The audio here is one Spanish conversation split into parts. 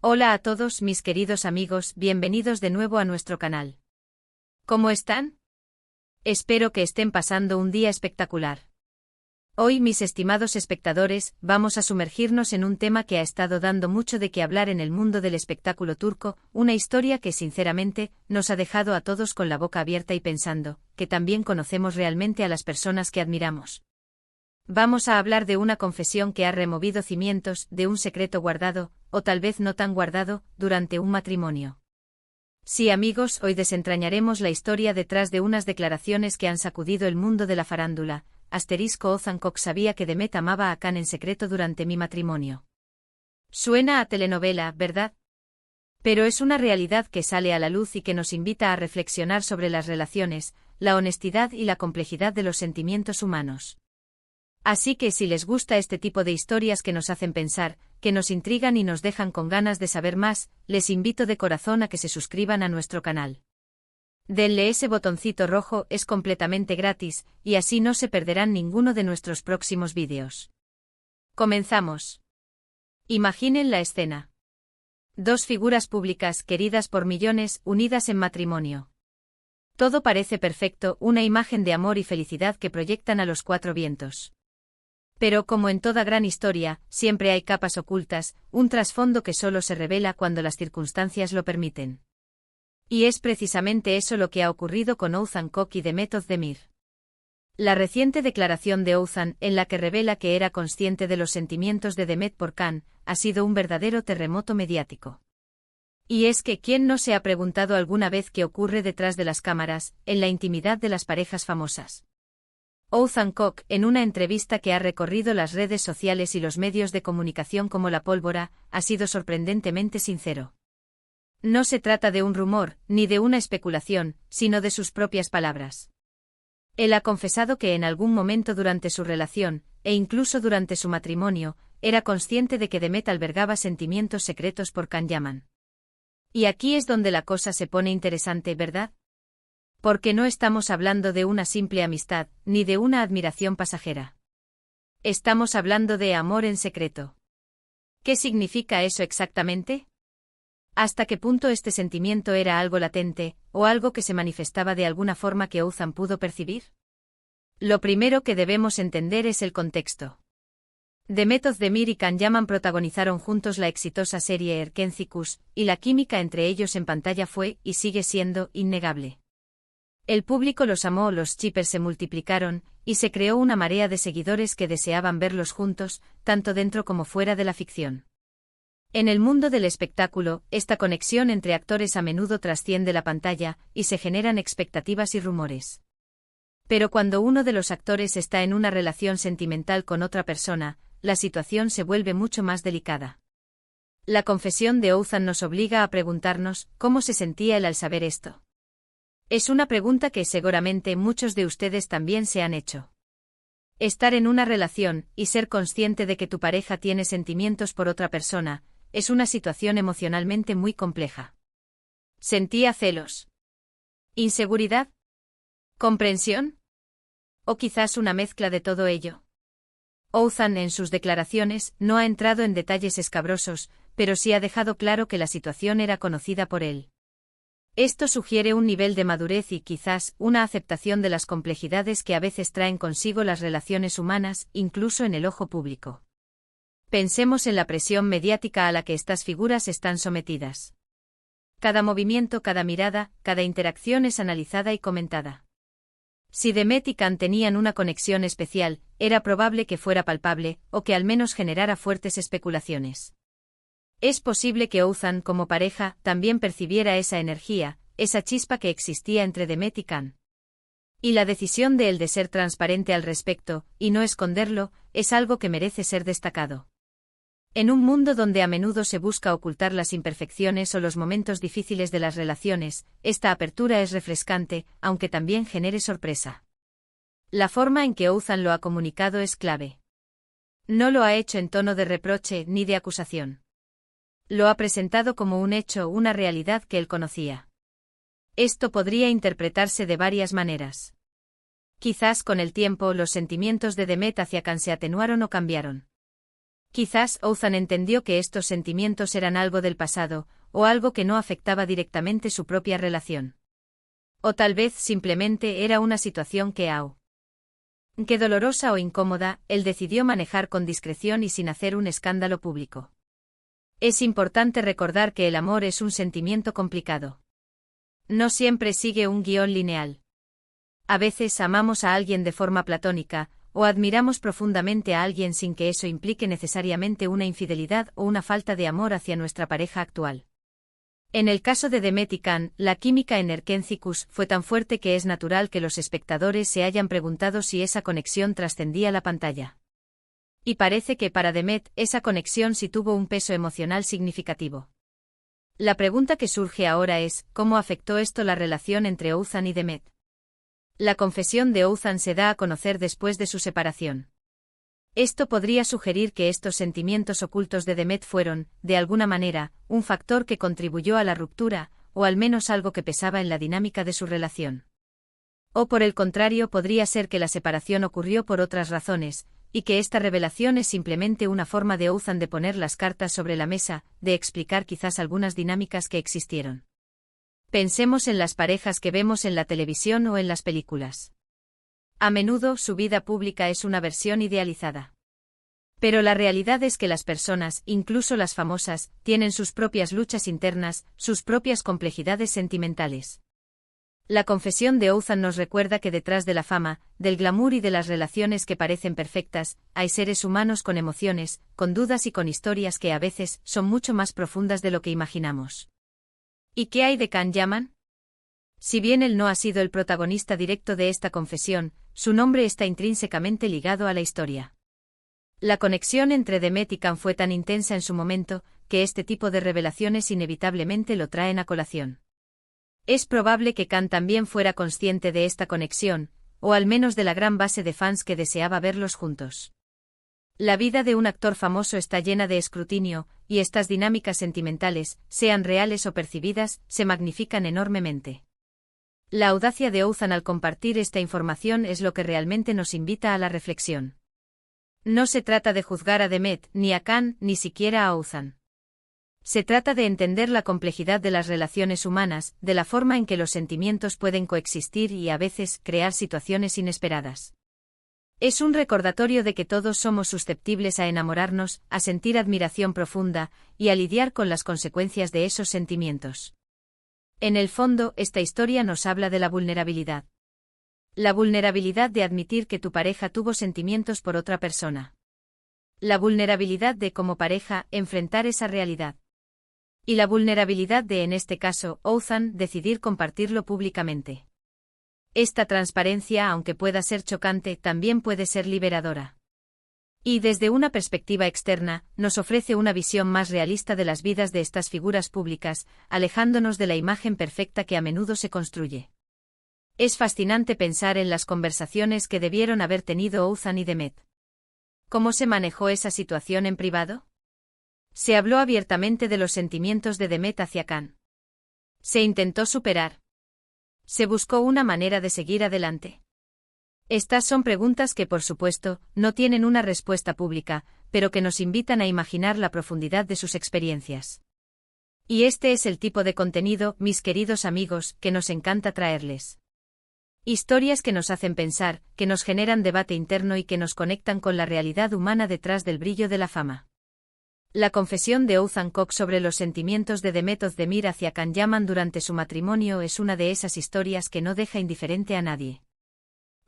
Hola a todos mis queridos amigos, bienvenidos de nuevo a nuestro canal. ¿Cómo están? Espero que estén pasando un día espectacular. Hoy, mis estimados espectadores, vamos a sumergirnos en un tema que ha estado dando mucho de qué hablar en el mundo del espectáculo turco, una historia que sinceramente nos ha dejado a todos con la boca abierta y pensando, que también conocemos realmente a las personas que admiramos. Vamos a hablar de una confesión que ha removido cimientos, de un secreto guardado, o tal vez no tan guardado, durante un matrimonio. Sí, amigos, hoy desentrañaremos la historia detrás de unas declaraciones que han sacudido el mundo de la farándula. Ozan Koç sabía que Demet amaba a Hakan en secreto durante mi matrimonio. Suena a telenovela, ¿verdad? Pero es una realidad que sale a la luz y que nos invita a reflexionar sobre las relaciones, la honestidad y la complejidad de los sentimientos humanos. Así que si les gusta este tipo de historias que nos hacen pensar, que nos intrigan y nos dejan con ganas de saber más, les invito de corazón a que se suscriban a nuestro canal. Denle ese botoncito rojo, es completamente gratis, y así no se perderán ninguno de nuestros próximos vídeos. Comenzamos. Imaginen la escena. Dos figuras públicas queridas por millones, unidas en matrimonio. Todo parece perfecto, una imagen de amor y felicidad que proyectan a los cuatro vientos. Pero como en toda gran historia, siempre hay capas ocultas, un trasfondo que solo se revela cuando las circunstancias lo permiten. Y es precisamente eso lo que ha ocurrido con Ozan Koç y Demet Özdemir. La reciente declaración de Ozan, en la que revela que era consciente de los sentimientos de Demet por Hakan, ha sido un verdadero terremoto mediático. Y es que ¿quién no se ha preguntado alguna vez qué ocurre detrás de las cámaras, en la intimidad de las parejas famosas? Ozan Koç, en una entrevista que ha recorrido las redes sociales y los medios de comunicación como la pólvora, ha sido sorprendentemente sincero. No se trata de un rumor, ni de una especulación, sino de sus propias palabras. Él ha confesado que en algún momento durante su relación, e incluso durante su matrimonio, era consciente de que Demet albergaba sentimientos secretos por Can Yaman. Y aquí es donde la cosa se pone interesante, ¿verdad? Porque no estamos hablando de una simple amistad, ni de una admiración pasajera. Estamos hablando de amor en secreto. ¿Qué significa eso exactamente? ¿Hasta qué punto este sentimiento era algo latente, o algo que se manifestaba de alguna forma que Ozan pudo percibir? Lo primero que debemos entender es el contexto. Demet Özdemir y Can Yaman protagonizaron juntos la exitosa serie Erkenci, y la química entre ellos en pantalla fue, y sigue siendo, innegable. El público los amó, los shippers se multiplicaron, y se creó una marea de seguidores que deseaban verlos juntos, tanto dentro como fuera de la ficción. En el mundo del espectáculo, esta conexión entre actores a menudo trasciende la pantalla, y se generan expectativas y rumores. Pero cuando uno de los actores está en una relación sentimental con otra persona, la situación se vuelve mucho más delicada. La confesión de Ozan nos obliga a preguntarnos, ¿cómo se sentía él al saber esto? Es una pregunta que seguramente muchos de ustedes también se han hecho. Estar en una relación, y ser consciente de que tu pareja tiene sentimientos por otra persona, es una situación emocionalmente muy compleja. ¿Sentía celos? ¿Inseguridad? ¿Comprensión? ¿O quizás una mezcla de todo ello? Ozan en sus declaraciones no ha entrado en detalles escabrosos, pero sí ha dejado claro que la situación era conocida por él. Esto sugiere un nivel de madurez y quizás una aceptación de las complejidades que a veces traen consigo las relaciones humanas, incluso en el ojo público. Pensemos en la presión mediática a la que estas figuras están sometidas. Cada movimiento, cada mirada, cada interacción es analizada y comentada. Si Demet y Can tenían una conexión especial, era probable que fuera palpable, o que al menos generara fuertes especulaciones. Es posible que Ozan, como pareja, también percibiera esa energía, esa chispa que existía entre Demet y Can. Y la decisión de él de ser transparente al respecto, y no esconderlo, es algo que merece ser destacado. En un mundo donde a menudo se busca ocultar las imperfecciones o los momentos difíciles de las relaciones, esta apertura es refrescante, aunque también genere sorpresa. La forma en que Ozan lo ha comunicado es clave. No lo ha hecho en tono de reproche ni de acusación. Lo ha presentado como un hecho, una realidad que él conocía. Esto podría interpretarse de varias maneras. Quizás con el tiempo los sentimientos de Demet hacia Can se atenuaron o cambiaron. Quizás Othan entendió que estos sentimientos eran algo del pasado, o algo que no afectaba directamente su propia relación. O tal vez simplemente era una situación que dolorosa o incómoda, él decidió manejar con discreción y sin hacer un escándalo público. Es importante recordar que el amor es un sentimiento complicado. No siempre sigue un guión lineal. A veces amamos a alguien de forma platónica, o admiramos profundamente a alguien sin que eso implique necesariamente una infidelidad o una falta de amor hacia nuestra pareja actual. En el caso de Demet y Can, la química en Erkentzicus fue tan fuerte que es natural que los espectadores se hayan preguntado si esa conexión trascendía la pantalla. Y parece que para Demet, esa conexión sí tuvo un peso emocional significativo. La pregunta que surge ahora es, ¿cómo afectó esto la relación entre Othan y Demet? La confesión de Othan se da a conocer después de su separación. Esto podría sugerir que estos sentimientos ocultos de Demet fueron, de alguna manera, un factor que contribuyó a la ruptura, o al menos algo que pesaba en la dinámica de su relación. O por el contrario, podría ser que la separación ocurrió por otras razones, y que esta revelación es simplemente una forma de Othan de poner las cartas sobre la mesa, de explicar quizás algunas dinámicas que existieron. Pensemos en las parejas que vemos en la televisión o en las películas. A menudo su vida pública es una versión idealizada. Pero la realidad es que las personas, incluso las famosas, tienen sus propias luchas internas, sus propias complejidades sentimentales. La confesión de Othan nos recuerda que detrás de la fama, del glamour y de las relaciones que parecen perfectas, hay seres humanos con emociones, con dudas y con historias que a veces son mucho más profundas de lo que imaginamos. ¿Y qué hay de Can Yaman? Si bien él no ha sido el protagonista directo de esta confesión, su nombre está intrínsecamente ligado a la historia. La conexión entre Demet y Can fue tan intensa en su momento, que este tipo de revelaciones inevitablemente lo traen a colación. Es probable que Can también fuera consciente de esta conexión, o al menos de la gran base de fans que deseaba verlos juntos. La vida de un actor famoso está llena de escrutinio, y estas dinámicas sentimentales, sean reales o percibidas, se magnifican enormemente. La audacia de Othan al compartir esta información es lo que realmente nos invita a la reflexión. No se trata de juzgar a Demet, ni a Can, ni siquiera a Othan. Se trata de entender la complejidad de las relaciones humanas, de la forma en que los sentimientos pueden coexistir y a veces crear situaciones inesperadas. Es un recordatorio de que todos somos susceptibles a enamorarnos, a sentir admiración profunda, y a lidiar con las consecuencias de esos sentimientos. En el fondo, esta historia nos habla de la vulnerabilidad. La vulnerabilidad de admitir que tu pareja tuvo sentimientos por otra persona. La vulnerabilidad de, como pareja, enfrentar esa realidad. Y la vulnerabilidad de, en este caso, Othan, decidir compartirlo públicamente. Esta transparencia, aunque pueda ser chocante, también puede ser liberadora. Y desde una perspectiva externa, nos ofrece una visión más realista de las vidas de estas figuras públicas, alejándonos de la imagen perfecta que a menudo se construye. Es fascinante pensar en las conversaciones que debieron haber tenido Othan y Demet. ¿Cómo se manejó esa situación en privado? Se habló abiertamente de los sentimientos de Demet hacia Can. Se intentó superar. ¿Se buscó una manera de seguir adelante? Estas son preguntas que, por supuesto, no tienen una respuesta pública, pero que nos invitan a imaginar la profundidad de sus experiencias. Y este es el tipo de contenido, mis queridos amigos, que nos encanta traerles. Historias que nos hacen pensar, que nos generan debate interno y que nos conectan con la realidad humana detrás del brillo de la fama. La confesión de Othan Koch sobre los sentimientos de Demet Özdemir hacia Can Yaman durante su matrimonio es una de esas historias que no deja indiferente a nadie.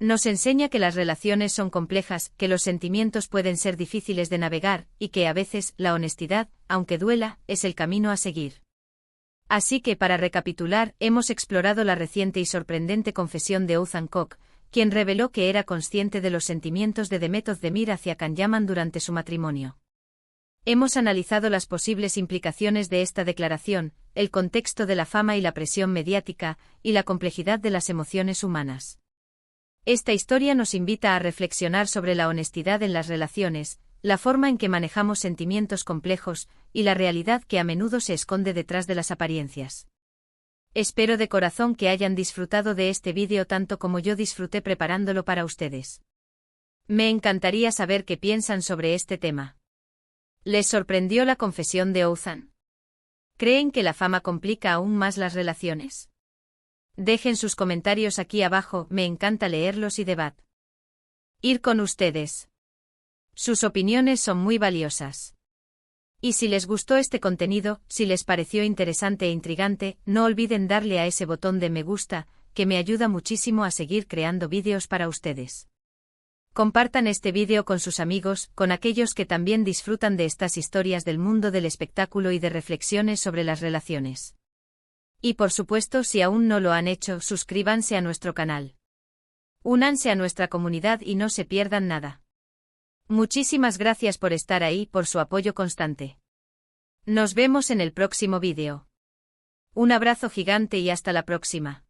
Nos enseña que las relaciones son complejas, que los sentimientos pueden ser difíciles de navegar, y que a veces, la honestidad, aunque duela, es el camino a seguir. Así que, para recapitular, hemos explorado la reciente y sorprendente confesión de Othan Koch, quien reveló que era consciente de los sentimientos de Demet Özdemir hacia Can Yaman durante su matrimonio. Hemos analizado las posibles implicaciones de esta declaración, el contexto de la fama y la presión mediática, y la complejidad de las emociones humanas. Esta historia nos invita a reflexionar sobre la honestidad en las relaciones, la forma en que manejamos sentimientos complejos, y la realidad que a menudo se esconde detrás de las apariencias. Espero de corazón que hayan disfrutado de este vídeo tanto como yo disfruté preparándolo para ustedes. Me encantaría saber qué piensan sobre este tema. Les sorprendió la confesión de Ouzan. ¿Creen que la fama complica aún más las relaciones? Dejen sus comentarios aquí abajo, me encanta leerlos y debatir con ustedes. Sus opiniones son muy valiosas. Y si les gustó este contenido, si les pareció interesante e intrigante, no olviden darle a ese botón de me gusta, que me ayuda muchísimo a seguir creando vídeos para ustedes. Compartan este vídeo con sus amigos, con aquellos que también disfrutan de estas historias del mundo del espectáculo y de reflexiones sobre las relaciones. Y por supuesto, si aún no lo han hecho, suscríbanse a nuestro canal. Únanse a nuestra comunidad y no se pierdan nada. Muchísimas gracias por estar ahí, por su apoyo constante. Nos vemos en el próximo vídeo. Un abrazo gigante y hasta la próxima.